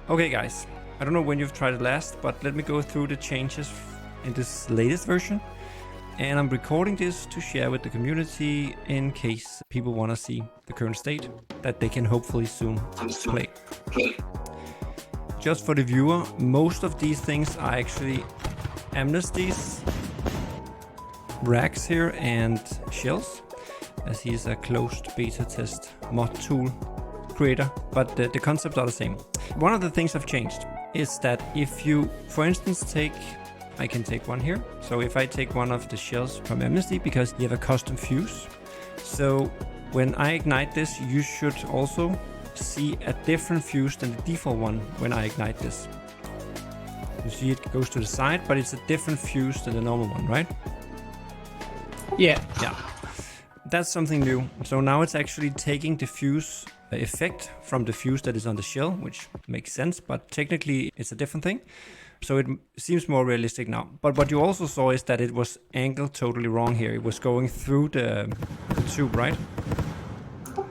Okay guys, I don't know when you've tried it last, but let me go through the changes in this latest version. And I'm recording this to share with the community in case people want to see the current state that they can hopefully soon play. Just for the viewer, most of these things are actually amnesties, racks here, and shells, as he's a closed beta test mod tool creator, but the concepts are the same. One of the things I've changed is that if you, for instance, I can take one here. So if I take one of the shells from Amnesty, because you have a custom fuse. So when I ignite this, you should also see a different fuse than the default one when I ignite this. You see it goes to the side, but it's a different fuse than the normal one, right? Yeah. Yeah. That's something new. So now it's actually taking the fuse effect from the fuse that is on the shell, which makes sense, but technically it's a different thing. So it seems more realistic now. But what you also saw is that it was angled totally wrong here. It was going through the tube, right?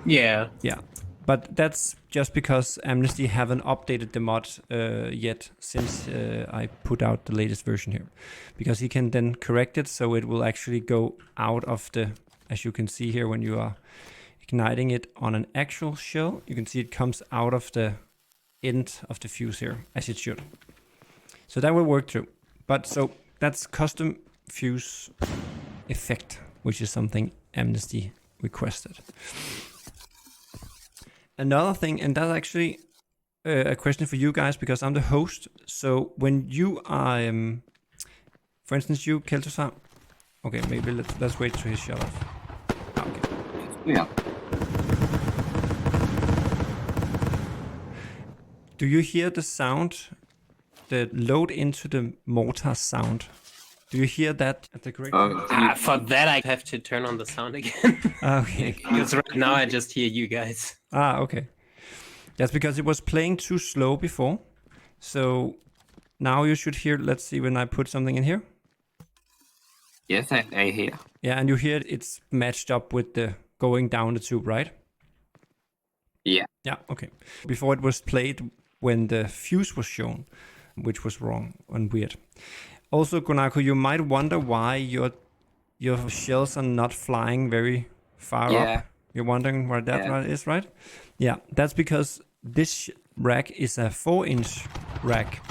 Yeah. Yeah. But that's just because Amnesty haven't updated the mod yet since I put out the latest version here. Because he can then correct it so it will actually go out of the, as you can see here when you are igniting it on an actual shell, you can see it comes out of the end of the fuse here, as it should. So that will work too. But so that's custom fuse effect, which is something Amnesty requested. Another thing, and that's actually a question for you guys because I'm the host. So when you are, for instance, you, Kel'Thuzar. Okay, maybe let's wait till he's shut off. Okay. Yeah. Do you hear the sound? The load into the mortar sound. Do you hear that at the correct time? For that, I have to turn on the sound again. Okay. Because right now I just hear you guys. Okay. That's because it was playing too slow before. So now you should hear, let's see when I put something in here. Yes, I hear. Yeah, and you hear it's matched up with the going down the tube, right? Yeah. Yeah, okay. Before it was played when the fuse was shown, which was wrong and weird. Also, Gonako, you might wonder why your shells are not flying very far up. You're wondering why that is, right? Yeah, that's because this rack is a 4-inch rack.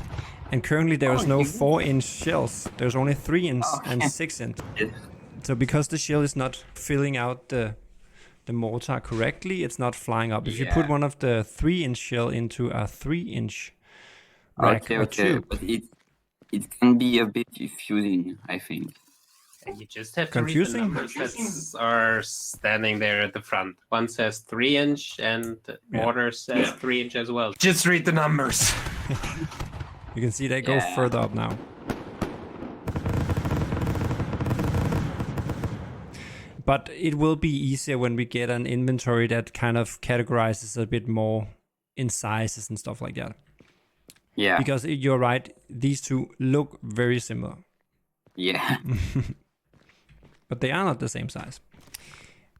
And currently there is no 4-inch shells. There's only 3-inch and 6-inch. So because the shell is not filling out the mortar correctly, it's not flying up. If you put one of the 3-inch shell into a 3-inch rack or tube. But it can be a bit confusing, I think. You just have to read the numbers that are standing there at the front. One says 3-inch and Mortar says 3-inch as well. Just read the numbers. You can see they go further up now. But it will be easier when we get an inventory that kind of categorizes a bit more in sizes and stuff like that. Yeah. Because you're right, these two look very similar. Yeah. But they are not the same size.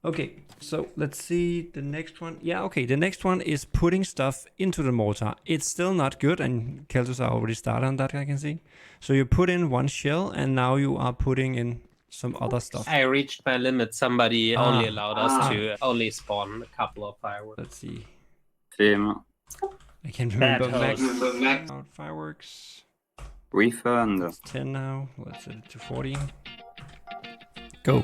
Okay, so let's see the next one. Yeah, okay, the next one is putting stuff into the mortar. It's still not good, and Kel'Thuzar already started on that, I can see. So you put in one shell, and now you are putting in some other stuff. I reached my limit. Somebody only allowed us to only spawn a couple of fireworks. Let's see. Same. I can't remember max fireworks. Refund. It's 10 now. Let's set it to 40. Go.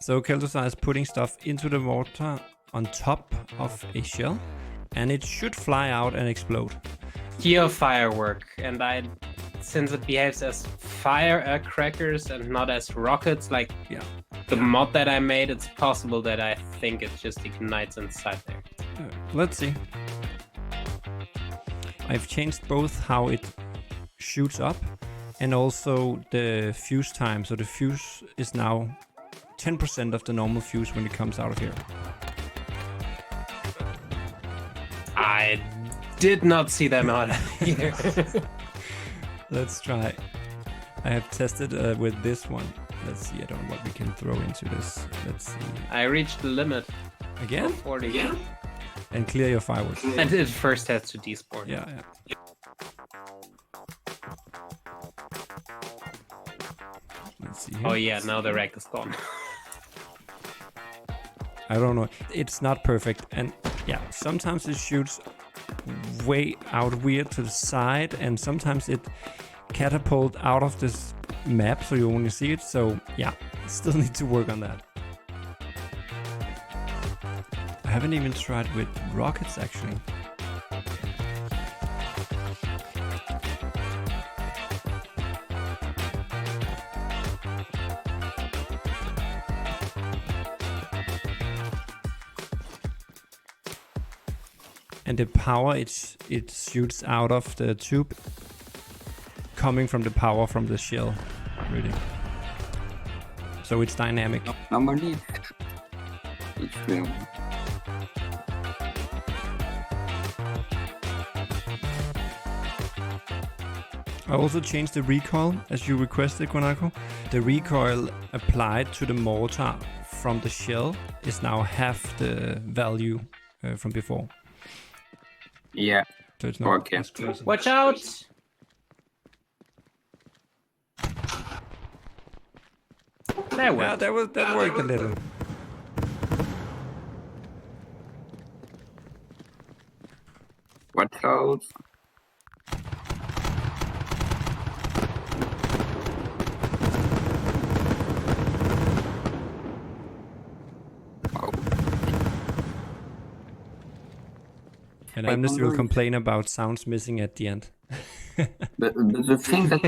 So Kel'Thuzar is putting stuff into the mortar on top of a shell, and it should fly out and explode. Here firework, and since it behaves as firecrackers and not as rockets, like the mod that I made, it's possible that I think it just ignites inside there. Let's see. I've changed both how it shoots up and also the fuse time. So the fuse is now 10% of the normal fuse when it comes out of here. I did not see them out here. Let's try. I have tested with this one. Let's see, I don't know what we can throw into this. Let's see. I reached the limit. Again? 40. and clear your fireworks. And it first has to despawn. Yeah. Let's see here. Oh yeah, now the rack is gone. I don't know. It's not perfect, and yeah, sometimes it shoots way out weird to the side, and sometimes it catapult out of this map, so you only see it. So yeah, still need to work on that. I haven't even tried with rockets actually. And the power it shoots out of the tube, coming from the power from the shell, really. So it's dynamic. Normally, it's real. I also changed the recoil as you requested, Guanaco. The recoil applied to the mortar from the shell is now half the value from before. Yeah. So it's not Okay. as crazy. Watch out! That worked. Yeah, that worked a little. Watch out. And Amnesty will complain about sounds missing at the end. But the thing that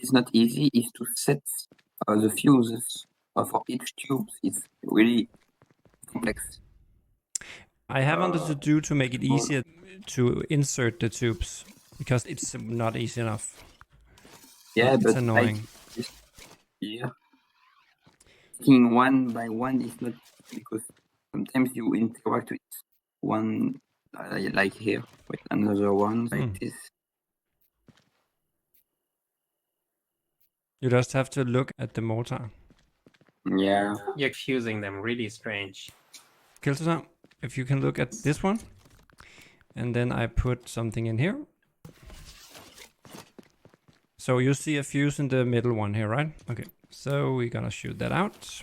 is not easy is to set the fuses for each tube. It's really complex. I have understood to do to make it easier to insert the tubes, because it's not easy enough. Yeah, it's but annoying. Yeah. Taking one by one is not, because sometimes you interact with one like here with another one like this. You just have to look at the mortar. Yeah. You're fusing them really strange. Kiltusa, if you can look at this one, and then I put something in here. So you see a fuse in the middle one here, right? Okay, so we're gonna shoot that out.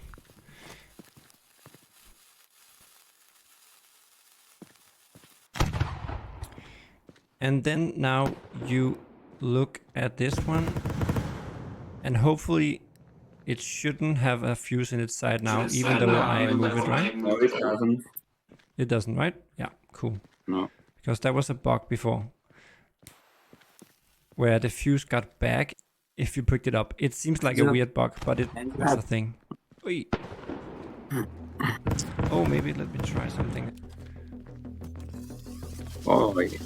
And then now you look at this one, and hopefully it shouldn't have a fuse in its side now, even though I move it, right? No, it doesn't. It doesn't, right? Yeah, cool. No. Because that was a bug before, where the fuse got back if you picked it up. It seems like a weird bug, but it was a thing. Oi. Oh, maybe let me try something. Oh, yeah.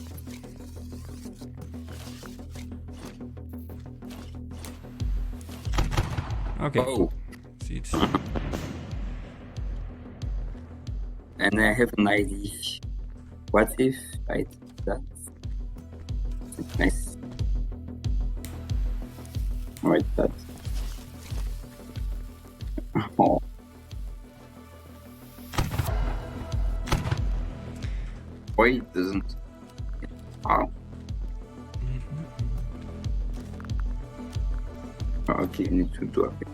Okay. Oh. See it. And I have an idea. What if I do that? Nice. Right, that. Oh. Why it doesn't? Oh. Okay, you need to do a bit.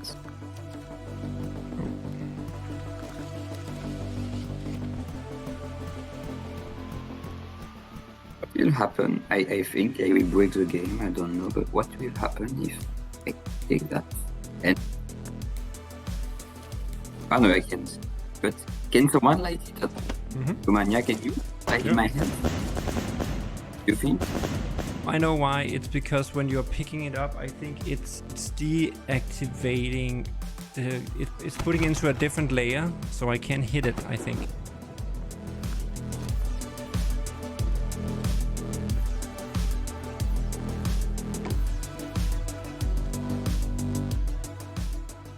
What will happen? I think I will break the game, I don't know, but what will happen if I take that and... Oh no, I can't. But can someone light it up? Mania, can you light in my hand? You think? I know why. It's because when you're picking it up, I think it's deactivating it's putting into a different layer, so I can hit it, I think.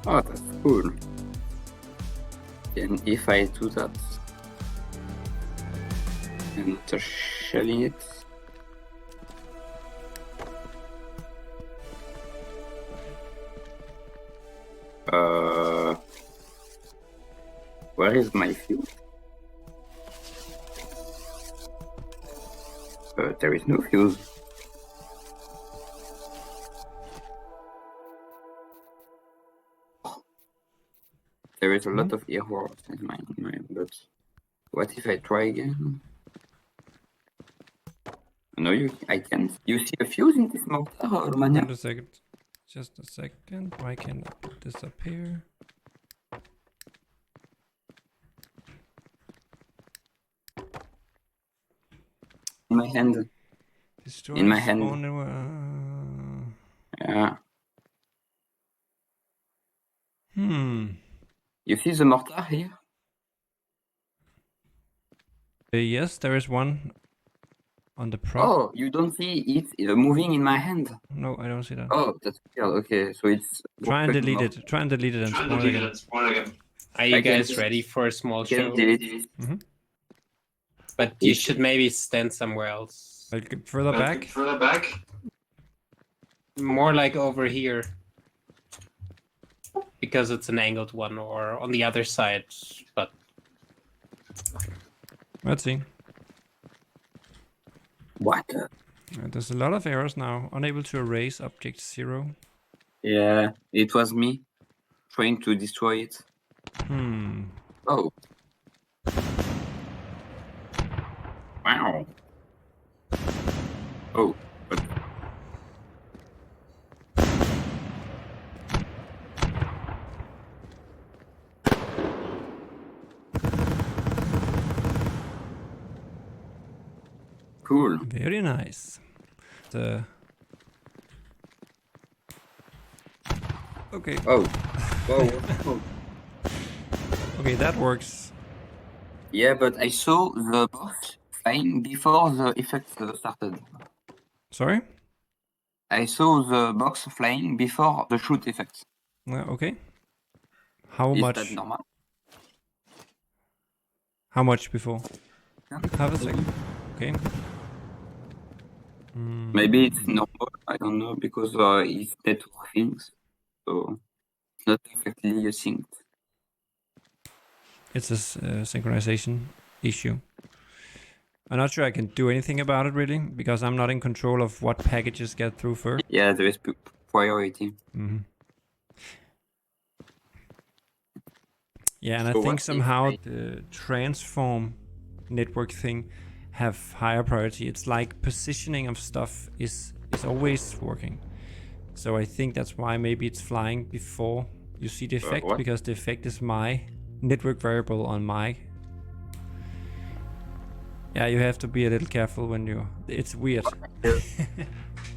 Oh, that's cool. And if I do that and just shelling it, where is my fuse? There is no fuse. There is a lot of errors in my but what if I try again? No, I can't. You see a fuse in this mortar, Mania? Wait a second. Just a second. Why can't I put this up here? In my hand. Destroy In my hand. Yeah. You see the mortar here? Yes, there is one on the prop. Oh, you don't see it moving in my hand? No, I don't see that. Oh, that's weird. Okay, so it's... Try and delete it. Try and delete it and spawn it again. Are you guys ready for a small show? But you should maybe stand somewhere else. Like further back? More like over here. Because it's an angled one, or on the other side, but... Let's see. What? There's a lot of errors now. Unable to erase object 0. Yeah, it was me trying to destroy it. Oh. Wow. Oh. But... Cool. Very nice. Okay. Oh. Whoa. Okay, that works. Yeah, but I saw the box flying before the effect started. Sorry? I saw the box flying before the shoot effect. Okay. How Is much? that normal? How much before? Yeah. Have a second. Okay. Maybe it's normal, I don't know, because it's network things, so it's not perfectly synced. It's a synchronization issue. I'm not sure I can do anything about it really, because I'm not in control of what packages get through first. Yeah, there is priority. Yeah, and So I think somehow the transform network thing have higher priority. It's like positioning of stuff is always working. So I think that's why maybe it's flying before you see the effect, because the effect is my network variable on my... Yeah, you have to be a little careful when you... It's weird.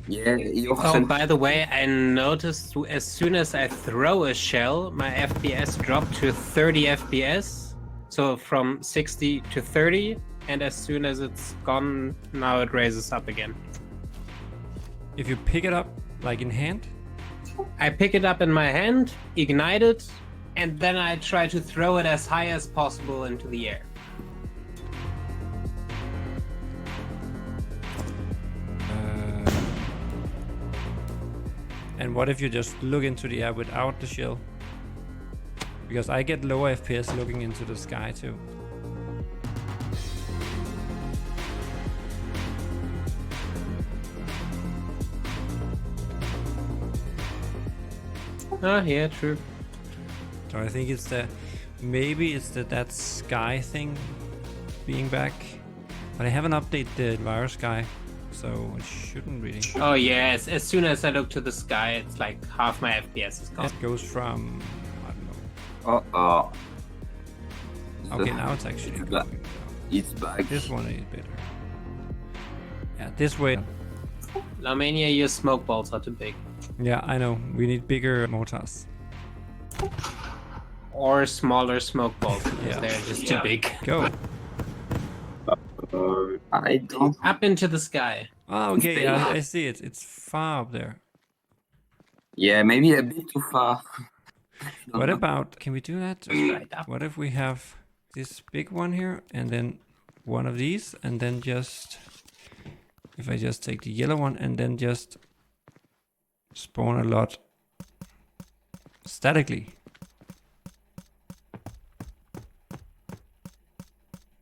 Yeah, oh, by the way, I noticed as soon as I throw a shell, my FPS dropped to 30 FPS. So from 60 to 30, and as soon as it's gone, now it raises up again. If you pick it up, like in hand? I pick it up in my hand, ignite it, and then I try to throw it as high as possible into the air. And what if you just look into the air without the shell? Because I get lower FPS looking into the sky too. Oh yeah, true. So I think it's maybe it's that sky thing being back. But I haven't updated the virus sky, so it shouldn't really. Oh yeah, as soon as I look to the sky, it's like half my FPS is gone. It goes from, I don't know. Uh-oh. Okay, now it's actually going. It's back. This one is better. Yeah, this way. Mania, your smoke balls are too big. Yeah, I know. We need bigger mortars. Or smaller smoke balls, because Yeah. they're just too big. Go. I don't... Up into the sky. Oh, okay, yeah, I see it. It's far up there. Yeah, maybe a bit too far. What about, can we do that? Right up. What if we have this big one here and then one of these and then just, if I just take the yellow one and then just spawn a lot statically.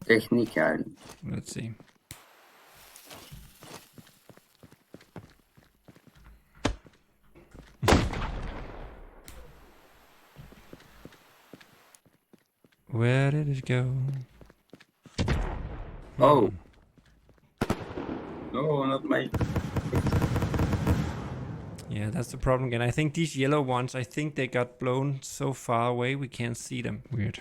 Technical. Let's see. Where did it go? Oh. No, not my... Yeah, that's the problem again. I think these yellow ones, I think they got blown so far away we can't see them. Weird.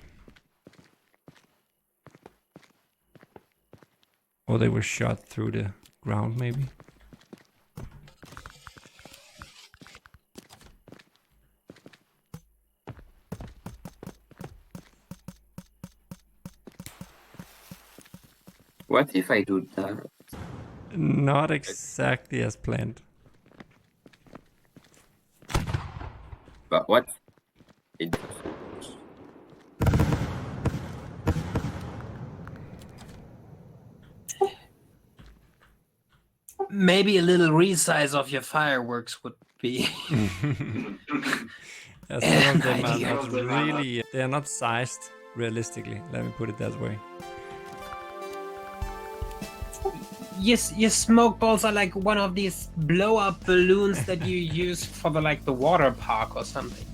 Or they were shot through the ground, maybe. What if I do that? Not exactly as planned. But what? It... Maybe a little resize of your fireworks would be. Yeah, some of them are not really, they are not sized realistically, let me put it that way. Yes, your smoke balls are like one of these blow-up balloons that you use for the water park or something.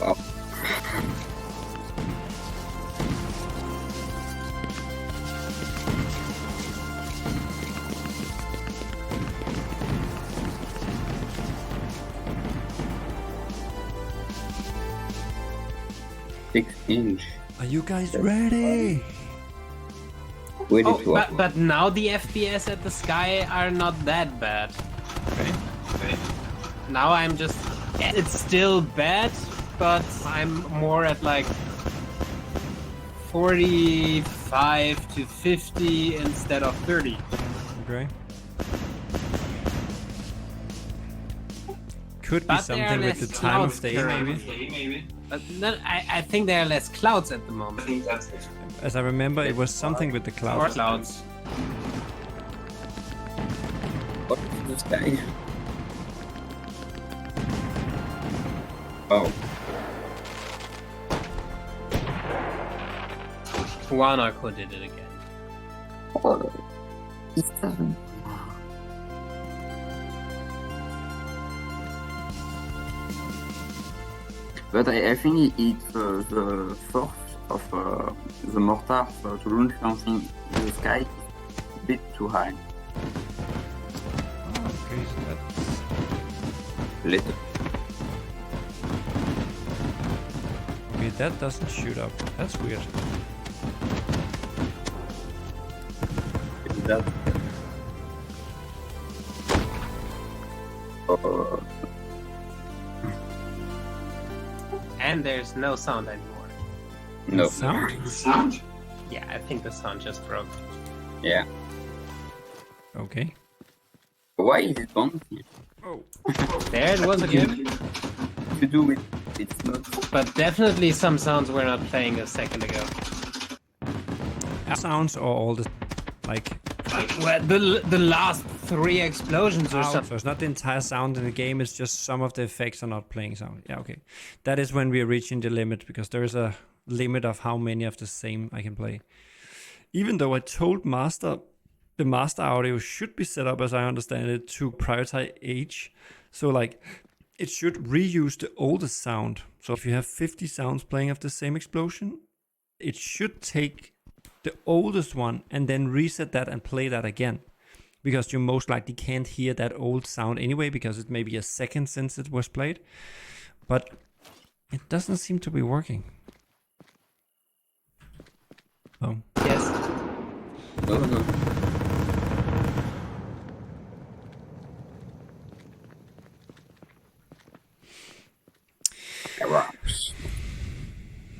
Oh. Inch. Are you guys ready? Wait, Oh, but now the FPS at the sky are not that bad. Okay. Now I'm just... It's still bad, but I'm more at like 45 to 50 instead of 30. Okay. Could be But there are something with less the time of clouds day, currently. maybe. But then I think there are less clouds at the moment. As I remember, it was something with the Or clouds. clouds. What is this guy? Oh. Wanako did it again. Oh. This doesn't... But I think it's the force of the mortar to launch something in the sky a bit too high. Okay, so that's... Little. Okay, that doesn't shoot up. That's weird. That. And there's no sound anymore. No. Sound? Yeah, I think the sound just broke. Yeah. Okay. Why is it bouncy? Oh. There it was again. To do with it's not. But definitely some sounds were not playing a second ago. Sounds or all the... like... Well, the last 3 explosions or So something. it's not the entire sound in the game, it's just some of the effects are not playing sound. Yeah, okay. That is when we're reaching the limit, because there is a limit of how many of the same I can play. Even though I told Master, the Master audio should be set up, as I understand it, to prioritize age. So like, it should reuse the oldest sound. So if you have 50 sounds playing of the same explosion, it should take the oldest one and then reset that and play that again, because you most likely can't hear that old sound anyway, because it may be a second since it was played. But it doesn't seem to be working. Oh. Yes. No. Errors.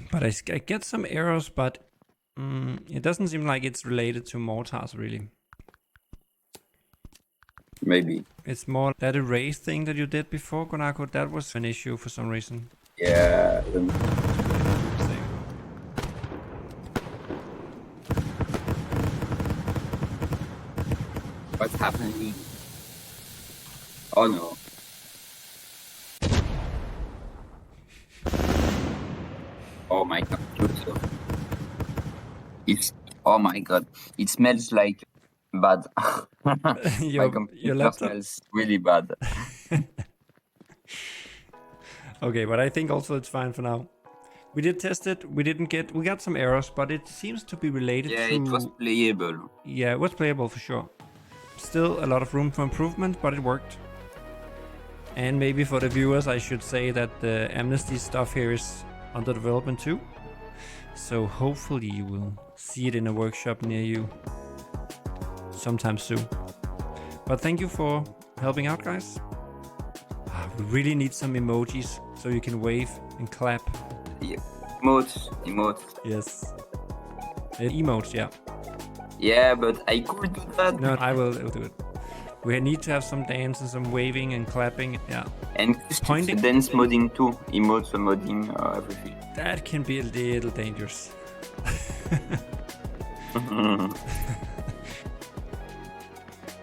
But I get some errors, but it doesn't seem like it's related to mortars really. Maybe. It's more that erase thing that you did before, Konako. That was an issue for some reason. Yeah. What's happening? Oh no. Oh my computer. It's Oh my god, it smells like bad. My your computer laptop? smells really bad. Okay, but I think also it's fine for now. We did test it. We got some errors, but it seems to be related Yeah, to... it was playable. Yeah, it was playable for sure. Still a lot of room for improvement, but it worked. And maybe for the viewers, I should say that the Amnesty stuff here is under development too. So hopefully you will see it in a workshop near you sometime soon. But thank you for helping out, guys. We really need some emojis so you can wave and clap. Yeah. Emotes. Yes. Emotes, yeah. Yeah, but I could do that. No, I will do it. We need to have some dance and some waving and clapping, yeah. And Pointing. dance modding too. Emotes modding, everything. That can be a little dangerous.